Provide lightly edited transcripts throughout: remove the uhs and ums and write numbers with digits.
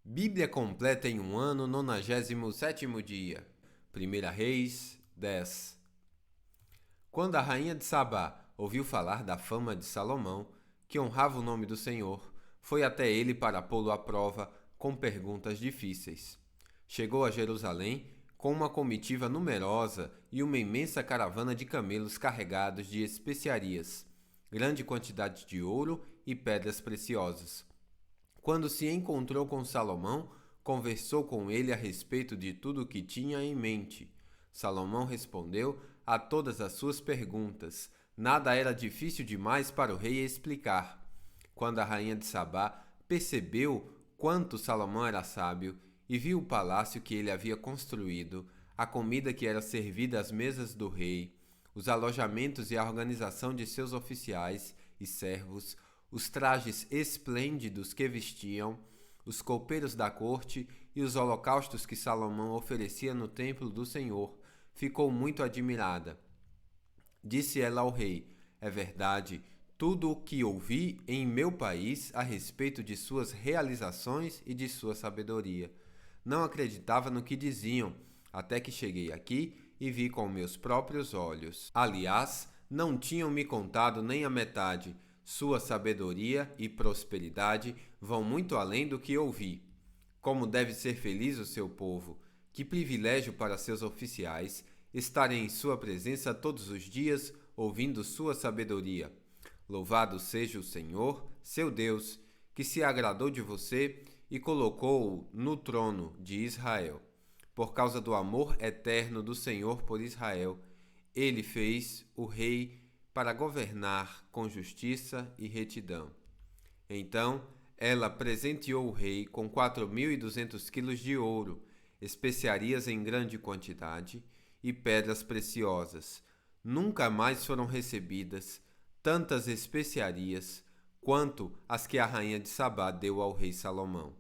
Bíblia completa em um ano, 97º dia. 1 Reis 10. Quando a rainha de Sabá ouviu falar da fama de Salomão, que honrava o nome do Senhor, foi até ele para pô-lo à prova com perguntas difíceis. Chegou a Jerusalém com uma comitiva numerosa e uma imensa caravana de camelos carregados de especiarias, grande quantidade de ouro e pedras preciosas. Quando se encontrou com Salomão, conversou com ele a respeito de tudo o que tinha em mente. Salomão respondeu a todas as suas perguntas. Nada era difícil demais para o rei explicar. Quando a rainha de Sabá percebeu quanto Salomão era sábio e viu o palácio que ele havia construído, a comida que era servida às mesas do rei, os alojamentos e a organização de seus oficiais e servos, os trajes esplêndidos que vestiam, os copeiros da corte e os holocaustos que Salomão oferecia no templo do Senhor, ficou muito admirada. Disse ela ao rei: é verdade, tudo o que ouvi em meu país a respeito de suas realizações e de sua sabedoria. Não acreditava no que diziam, até que cheguei aqui e vi com meus próprios olhos. Aliás, não tinham me contado nem a metade. Sua sabedoria e prosperidade vão muito além do que ouvi. Como deve ser feliz o seu povo! Que privilégio para seus oficiais estarem em sua presença todos os dias, ouvindo sua sabedoria. Louvado seja o Senhor, seu Deus, que se agradou de você e colocou-o no trono de Israel. Por causa do amor eterno do Senhor por Israel, ele fez o rei para governar com justiça e retidão. Então, ela presenteou o rei com 4.200 quilos de ouro, especiarias em grande quantidade e pedras preciosas. Nunca mais foram recebidas tantas especiarias quanto as que a rainha de Sabá deu ao rei Salomão.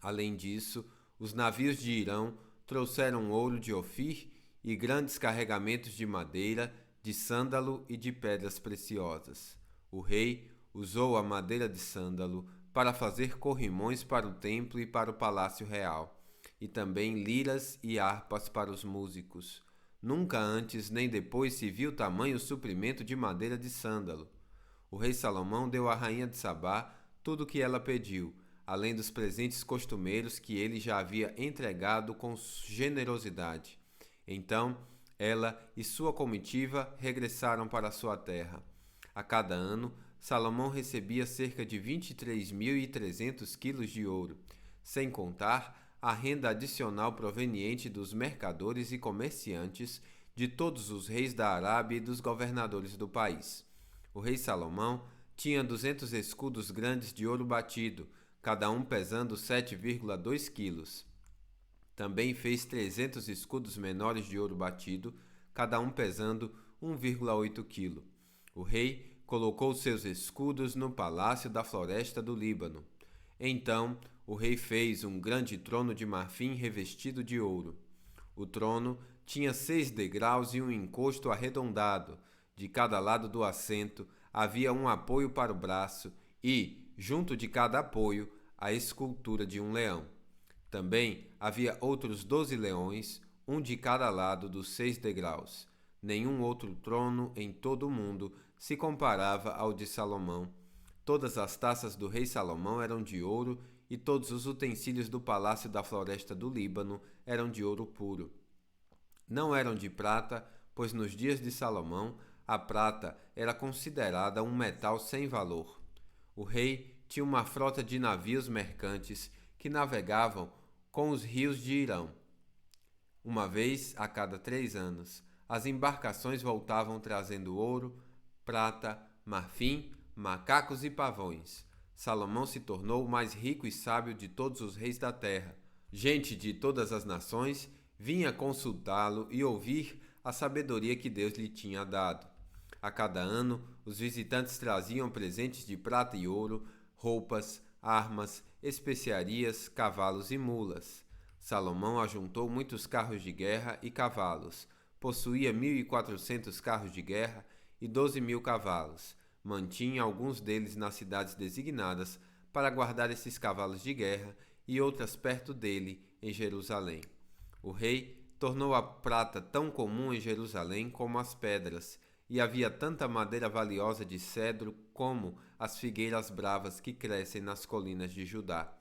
Além disso, os navios de Irão trouxeram ouro de Ofir e grandes carregamentos de madeira, de sândalo e de pedras preciosas. O rei usou a madeira de sândalo para fazer corrimões para o templo e para o palácio real, e também liras e harpas para os músicos. Nunca antes nem depois se viu tamanho suprimento de madeira de sândalo. O rei Salomão deu à rainha de Sabá tudo o que ela pediu, além dos presentes costumeiros que ele já havia entregado com generosidade. Então, ela e sua comitiva regressaram para sua terra. A cada ano, Salomão recebia cerca de 23.300 quilos de ouro, sem contar a renda adicional proveniente dos mercadores e comerciantes de todos os reis da Arábia e dos governadores do país. O rei Salomão tinha 200 escudos grandes de ouro batido, cada um pesando 7,2 quilos. Também fez 300 escudos menores de ouro batido, cada um pesando 1,8 kg. O rei colocou seus escudos no palácio da floresta do Líbano. Então, o rei fez um grande trono de marfim revestido de ouro. O trono tinha 6 degraus e um encosto arredondado. De cada lado do assento havia um apoio para o braço e, junto de cada apoio, a escultura de um leão. Também havia outros 12 leões, um de cada lado dos 6 degraus. Nenhum outro trono em todo o mundo se comparava ao de Salomão. Todas as taças do rei Salomão eram de ouro e todos os utensílios do palácio da floresta do Líbano eram de ouro puro. Não eram de prata, pois nos dias de Salomão a prata era considerada um metal sem valor. O rei tinha uma frota de navios mercantes que navegavam com os rios de Irão. Uma vez a cada 3 anos, as embarcações voltavam trazendo ouro, prata, marfim, macacos e pavões. Salomão se tornou o mais rico e sábio de todos os reis da terra. Gente de todas as nações vinha consultá-lo e ouvir a sabedoria que Deus lhe tinha dado. A cada ano, os visitantes traziam presentes de prata e ouro, roupas, armas, especiarias, cavalos e mulas. Salomão ajuntou muitos carros de guerra e cavalos. Possuía 1.400 carros de guerra e 12.000 cavalos. Mantinha alguns deles nas cidades designadas para guardar esses cavalos de guerra e outras perto dele, em Jerusalém. O rei tornou a prata tão comum em Jerusalém como as pedras, e havia tanta madeira valiosa de cedro como as figueiras bravas que crescem nas colinas de Judá.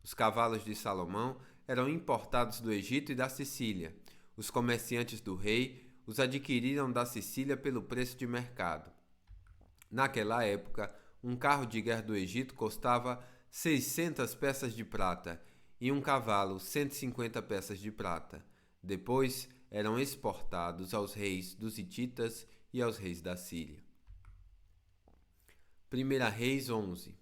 Os cavalos de Salomão eram importados do Egito e da Sicília. Os comerciantes do rei os adquiriram da Sicília pelo preço de mercado. Naquela época, um carro de guerra do Egito custava 600 peças de prata e um cavalo 150 peças de prata. Depois eram exportados aos reis dos Hititas e aos reis da Síria. 1 Reis 11.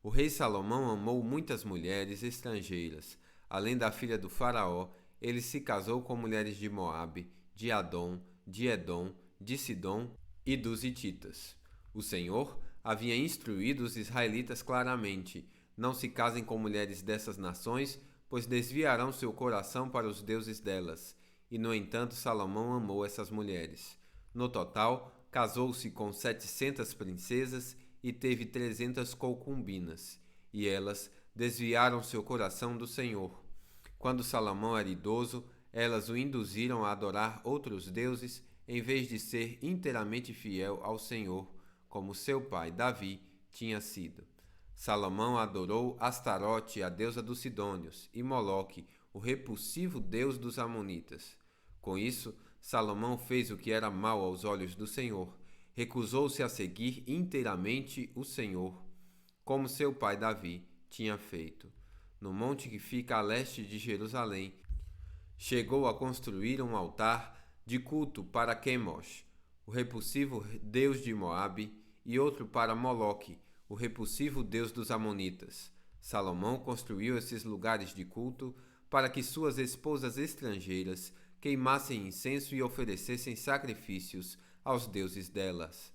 O rei Salomão amou muitas mulheres estrangeiras. Além da filha do faraó, ele se casou com mulheres de Moabe, de Adom, de Edom, de Sidom e dos Hititas. O Senhor havia instruído os israelitas claramente: não se casem com mulheres dessas nações, pois desviarão seu coração para os deuses delas. E, no entanto, Salomão amou essas mulheres. No total, casou-se com 700 princesas e teve 300 concubinas, e elas desviaram seu coração do Senhor. Quando Salomão era idoso, elas o induziram a adorar outros deuses, em vez de ser inteiramente fiel ao Senhor, como seu pai Davi tinha sido. Salomão adorou Astarote, a deusa dos Sidônios, e Moloque, o repulsivo deus dos Amonitas. Com isso, Salomão fez o que era mal aos olhos do Senhor. Recusou-se a seguir inteiramente o Senhor, como seu pai Davi tinha feito. No monte que fica a leste de Jerusalém, chegou a construir um altar de culto para Quemosh, o repulsivo deus de Moabe, e outro para Moloque, o repulsivo deus dos Amonitas. Salomão construiu esses lugares de culto para que suas esposas estrangeiras queimassem incenso e oferecessem sacrifícios aos deuses delas.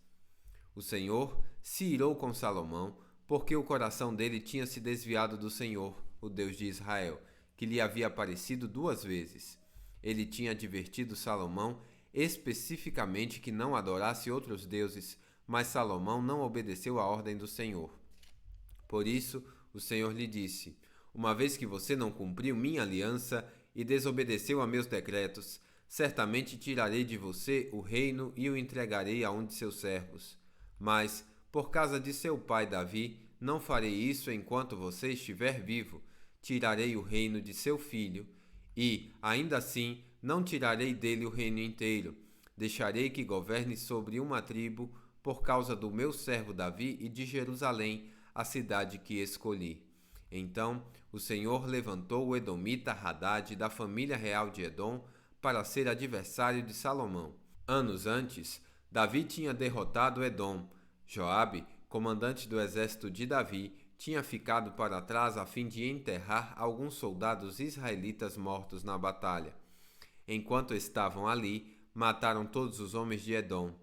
O Senhor se irou com Salomão, porque o coração dele tinha se desviado do Senhor, o Deus de Israel, que lhe havia aparecido 2 vezes. Ele tinha advertido Salomão especificamente que não adorasse outros deuses, mas Salomão não obedeceu à ordem do Senhor. Por isso, o Senhor lhe disse: uma vez que você não cumpriu minha aliança e desobedeceu a meus decretos, certamente tirarei de você o reino e o entregarei a um de seus servos. Mas, por causa de seu pai Davi, não farei isso enquanto você estiver vivo. Tirarei o reino de seu filho, e, ainda assim, não tirarei dele o reino inteiro. Deixarei que governe sobre uma tribo, por causa do meu servo Davi e de Jerusalém, a cidade que escolhi. Então o Senhor levantou o edomita Hadade da família real de Edom para ser adversário de Salomão. Anos antes, Davi tinha derrotado Edom. Joabe, comandante do exército de Davi, tinha ficado para trás a fim de enterrar alguns soldados israelitas mortos na batalha. Enquanto estavam ali, mataram todos os homens de Edom.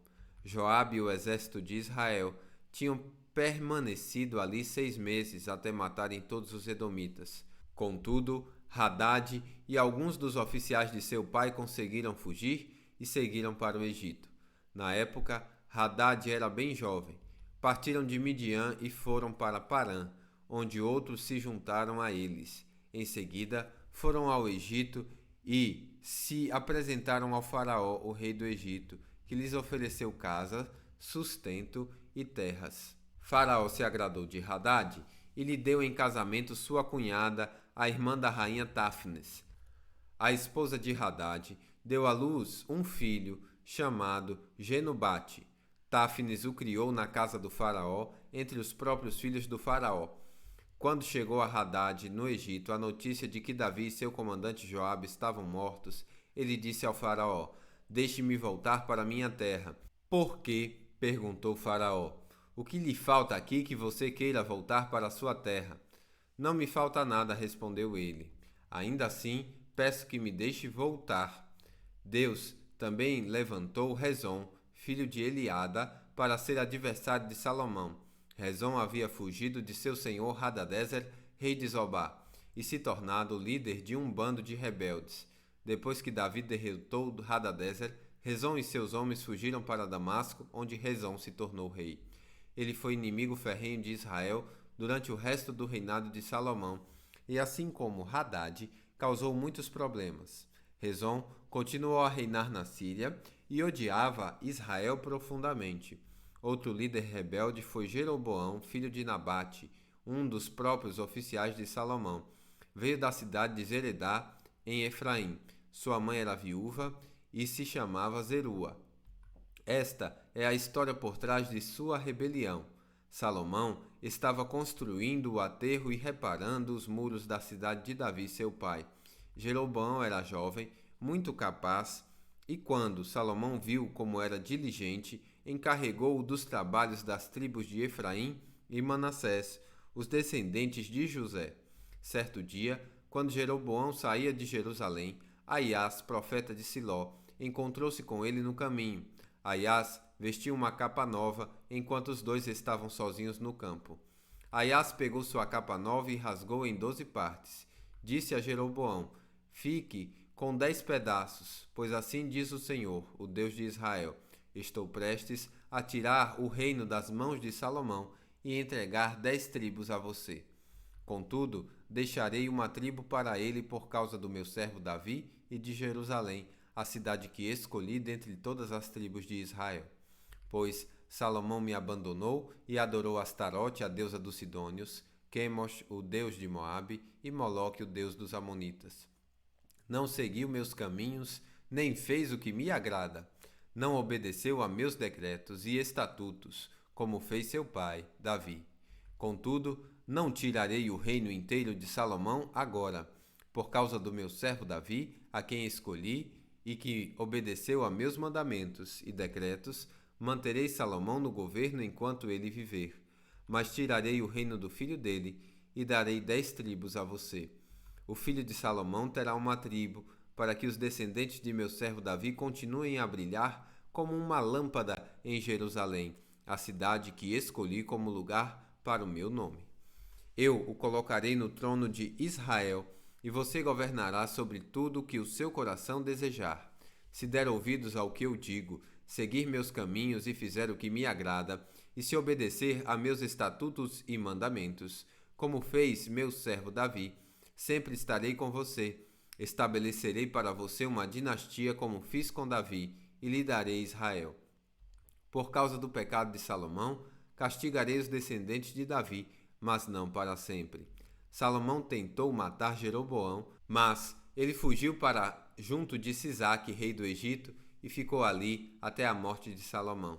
Joabe e o exército de Israel tinham permanecido ali 6 meses até matarem todos os edomitas. Contudo, Hadade e alguns dos oficiais de seu pai conseguiram fugir e seguiram para o Egito. Na época, Hadade era bem jovem. Partiram de Midian e foram para Parã, onde outros se juntaram a eles. Em seguida, foram ao Egito e se apresentaram ao faraó, o rei do Egito, que lhes ofereceu casa, sustento e terras. Faraó se agradou de Hadade e lhe deu em casamento sua cunhada, a irmã da rainha Táfnis. A esposa de Hadade deu à luz um filho chamado Genubate. Táfnis o criou na casa do faraó, entre os próprios filhos do faraó. Quando chegou a Hadade, no Egito, a notícia de que Davi e seu comandante Joabe estavam mortos, ele disse ao faraó: deixe-me voltar para minha terra. Por quê? Perguntou o faraó. O que lhe falta aqui que você queira voltar para sua terra? Não me falta nada, respondeu ele. Ainda assim, peço que me deixe voltar. Deus também levantou Rezon, filho de Eliada, para ser adversário de Salomão. Rezon havia fugido de seu senhor Hadadezer, rei de Zobá, e se tornado líder de um bando de rebeldes. Depois que Davi derrotou Hadadezer, Rezon e seus homens fugiram para Damasco, onde Rezon se tornou rei. Ele foi inimigo ferrenho de Israel durante o resto do reinado de Salomão e assim como Hadad, causou muitos problemas. Rezon continuou a reinar na Síria e odiava Israel profundamente. Outro líder rebelde foi Jeroboão, filho de Nabate, um dos próprios oficiais de Salomão. Veio da cidade de Zeredá, em Efraim. Sua mãe era viúva e se chamava Zerua. Esta é a história por trás de sua rebelião. Salomão estava construindo o aterro e reparando os muros da cidade de Davi, seu pai. Jeroboão era jovem, muito capaz, e quando Salomão viu como era diligente, encarregou-o dos trabalhos das tribos de Efraim e Manassés, os descendentes de José. Certo dia, quando Jeroboão saía de Jerusalém, Aiás, profeta de Siló, encontrou-se com ele no caminho. Aiás vestia uma capa nova, enquanto os dois estavam sozinhos no campo. Aiás pegou sua capa nova e rasgou em 12 partes. Disse a Jeroboão: Fique com 10 pedaços, pois assim diz o Senhor, o Deus de Israel: Estou prestes a tirar o reino das mãos de Salomão e entregar 10 tribos a você. Contudo, deixarei uma tribo para ele por causa do meu servo Davi e de Jerusalém, a cidade que escolhi dentre todas as tribos de Israel. Pois Salomão me abandonou e adorou Astarote, a deusa dos Sidônios, Quemosh, o deus de Moabe, e Moloque, o deus dos Amonitas. Não seguiu meus caminhos, nem fez o que me agrada. Não obedeceu a meus decretos e estatutos, como fez seu pai, Davi. Contudo, não tirarei o reino inteiro de Salomão agora, por causa do meu servo Davi, a quem escolhi, e que obedeceu a meus mandamentos e decretos, manterei Salomão no governo enquanto ele viver. Mas tirarei o reino do filho dele, e darei 10 tribos a você. O filho de Salomão terá uma tribo, para que os descendentes de meu servo Davi continuem a brilhar como uma lâmpada em Jerusalém, a cidade que escolhi como lugar para o meu nome. Eu o colocarei no trono de Israel, e você governará sobre tudo o que o seu coração desejar. Se der ouvidos ao que eu digo, seguir meus caminhos e fizer o que me agrada, e se obedecer a meus estatutos e mandamentos, como fez meu servo Davi, sempre estarei com você. Estabelecerei para você uma dinastia como fiz com Davi, e lhe darei Israel. Por causa do pecado de Salomão, castigarei os descendentes de Davi, mas não para sempre. Salomão tentou matar Jeroboão, mas ele fugiu para junto de Sisaque, rei do Egito, e ficou ali até a morte de Salomão.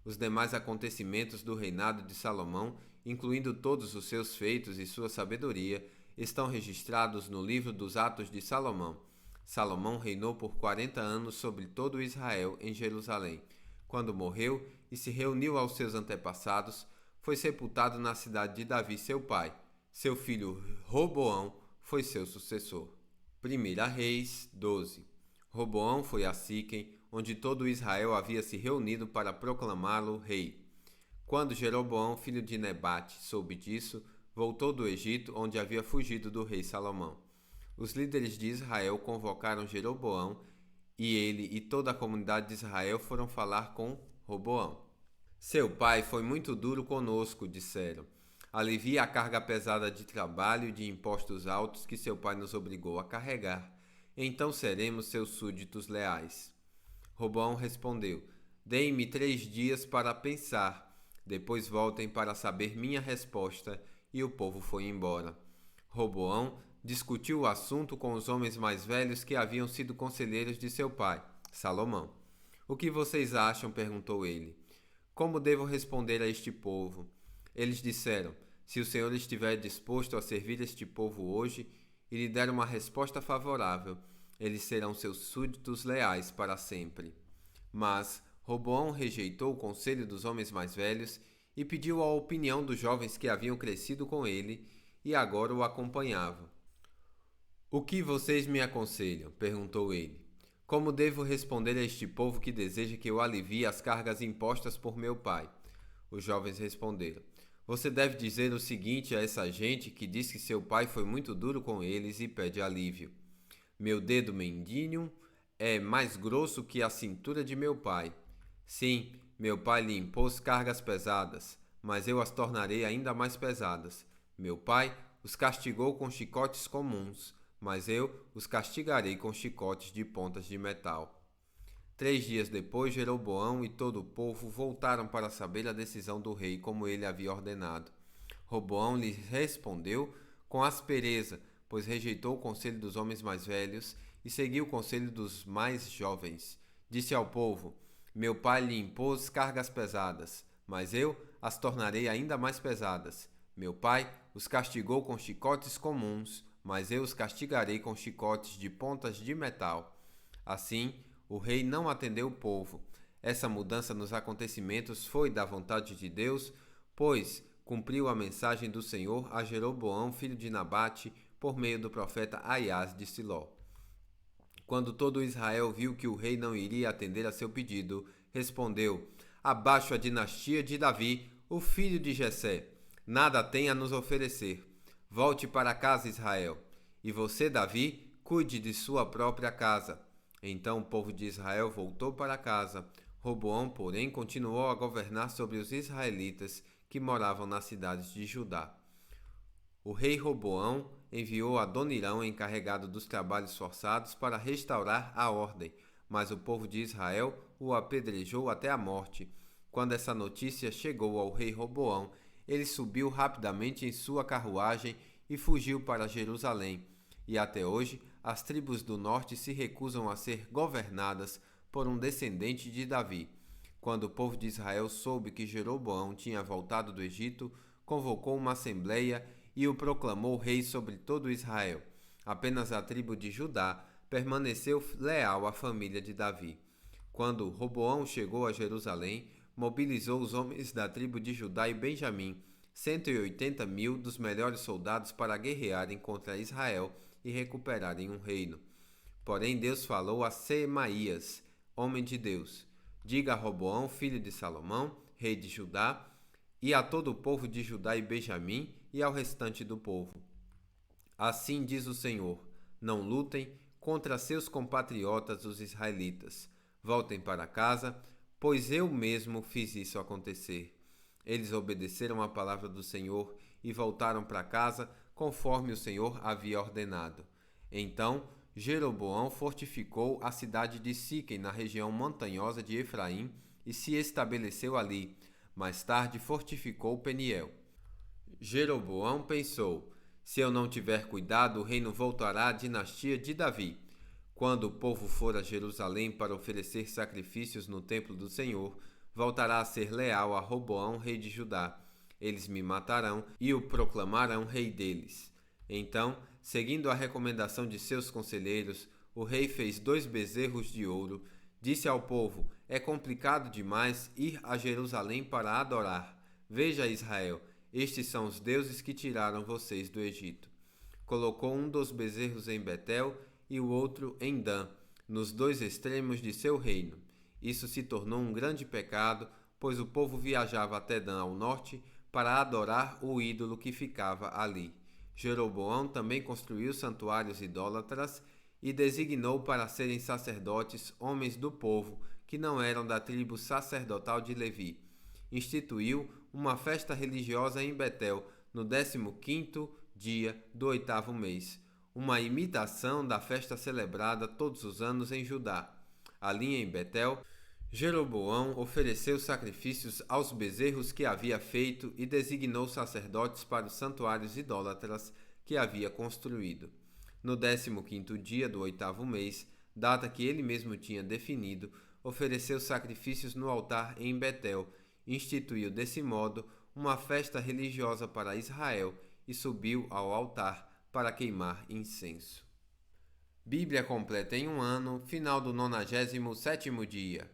Os demais acontecimentos do reinado de Salomão, incluindo todos os seus feitos e sua sabedoria, estão registrados no livro dos Atos de Salomão. Salomão reinou por 40 anos sobre todo Israel em Jerusalém. Quando morreu e se reuniu aos seus antepassados, foi sepultado na cidade de Davi, seu pai. Seu filho Roboão foi seu sucessor. 1 Reis 12. Roboão foi a Siquém, onde todo Israel havia se reunido para proclamá-lo rei. Quando Jeroboão, filho de Nebate, soube disso, voltou do Egito, onde havia fugido do rei Salomão. Os líderes de Israel convocaram Jeroboão, e ele e toda a comunidade de Israel foram falar com Roboão. Seu pai foi muito duro conosco, disseram. Alivia a carga pesada de trabalho e de impostos altos que seu pai nos obrigou a carregar. Então seremos seus súditos leais. Roboão respondeu: Deem-me 3 dias para pensar. Depois voltem para saber minha resposta. E o povo foi embora. Roboão discutiu o assunto com os homens mais velhos que haviam sido conselheiros de seu pai, Salomão. O que vocês acham? Perguntou ele. Como devo responder a este povo? Eles disseram: Se o Senhor estiver disposto a servir este povo hoje e lhe der uma resposta favorável, eles serão seus súditos leais para sempre. Mas Roboão rejeitou o conselho dos homens mais velhos e pediu a opinião dos jovens que haviam crescido com ele e agora o acompanhavam. O que vocês me aconselham? Perguntou ele. Como devo responder a este povo que deseja que eu alivie as cargas impostas por meu pai? Os jovens responderam: Você deve dizer o seguinte a essa gente que diz que seu pai foi muito duro com eles e pede alívio. Meu dedo mindinho é mais grosso que a cintura de meu pai. Sim, meu pai lhe impôs cargas pesadas, mas eu as tornarei ainda mais pesadas. Meu pai os castigou com chicotes comuns, mas eu os castigarei com chicotes de pontas de metal. 3 dias depois, Jeroboão e todo o povo voltaram para saber a decisão do rei, como ele havia ordenado. Roboão lhe respondeu com aspereza, pois rejeitou o conselho dos homens mais velhos e seguiu o conselho dos mais jovens. Disse ao povo: Meu pai lhe impôs cargas pesadas, mas eu as tornarei ainda mais pesadas. Meu pai os castigou com chicotes comuns, mas eu os castigarei com chicotes de pontas de metal. Assim, o rei não atendeu o povo. Essa mudança nos acontecimentos foi da vontade de Deus, pois cumpriu a mensagem do Senhor a Jeroboão, filho de Nabate, por meio do profeta Aias de Siló. Quando todo Israel viu que o rei não iria atender a seu pedido, respondeu: Abaixo a dinastia de Davi, o filho de Jessé. Nada tem a nos oferecer. Volte para casa, Israel. E você, Davi, cuide de sua própria casa. Então o povo de Israel voltou para casa. Roboão, porém, continuou a governar sobre os israelitas que moravam nas cidades de Judá. O rei Roboão enviou Adonirão, encarregado dos trabalhos forçados, para restaurar a ordem, mas o povo de Israel o apedrejou até a morte. Quando essa notícia chegou ao rei Roboão, ele subiu rapidamente em sua carruagem e fugiu para Jerusalém. E até hoje, as tribos do norte se recusam a ser governadas por um descendente de Davi. Quando o povo de Israel soube que Jeroboão tinha voltado do Egito, convocou uma assembleia e o proclamou rei sobre todo Israel. Apenas a tribo de Judá permaneceu leal à família de Davi. Quando Roboão chegou a Jerusalém, mobilizou os homens da tribo de Judá e Benjamim, 180.000 dos melhores soldados para guerrearem contra Israel e recuperarem um reino. Porém Deus falou a Semaías, homem de Deus: Diga a Roboão, filho de Salomão, rei de Judá, e a todo o povo de Judá e Benjamim e ao restante do povo: Assim diz o Senhor: Não lutem contra seus compatriotas os israelitas. Voltem para casa, pois eu mesmo fiz isso acontecer. Eles obedeceram à palavra do Senhor e voltaram para casa conforme o Senhor havia ordenado. Então Jeroboão fortificou a cidade de Siquém na região montanhosa de Efraim e se estabeleceu ali. Mais tarde fortificou Peniel. Jeroboão pensou: Se eu não tiver cuidado, o reino voltará à dinastia de Davi. Quando o povo for a Jerusalém para oferecer sacrifícios no templo do Senhor, voltará a ser leal a Roboão, rei de Judá. Eles me matarão e o proclamarão rei deles. Então, seguindo a recomendação de seus conselheiros, o rei fez 2 bezerros de ouro. Disse ao povo: É complicado demais ir a Jerusalém para adorar. Veja, Israel, estes são os deuses que tiraram vocês do Egito. Colocou um dos bezerros em Betel e o outro em Dan, nos 2 extremos de seu reino. Isso se tornou um grande pecado, pois o povo viajava até Dan ao norte para adorar o ídolo que ficava ali. Jeroboão também construiu santuários idólatras e designou para serem sacerdotes homens do povo que não eram da tribo sacerdotal de Levi. Instituiu uma festa religiosa em Betel no 15º dia do 8º mês, uma imitação da festa celebrada todos os anos em Judá. Ali em Betel, Jeroboão ofereceu sacrifícios aos bezerros que havia feito e designou sacerdotes para os santuários idólatras que havia construído. No 15º dia do 8º mês, data que ele mesmo tinha definido, ofereceu sacrifícios no altar em Betel, instituiu desse modo uma festa religiosa para Israel e subiu ao altar para queimar incenso. Bíblia completa em um ano, final do 97º dia.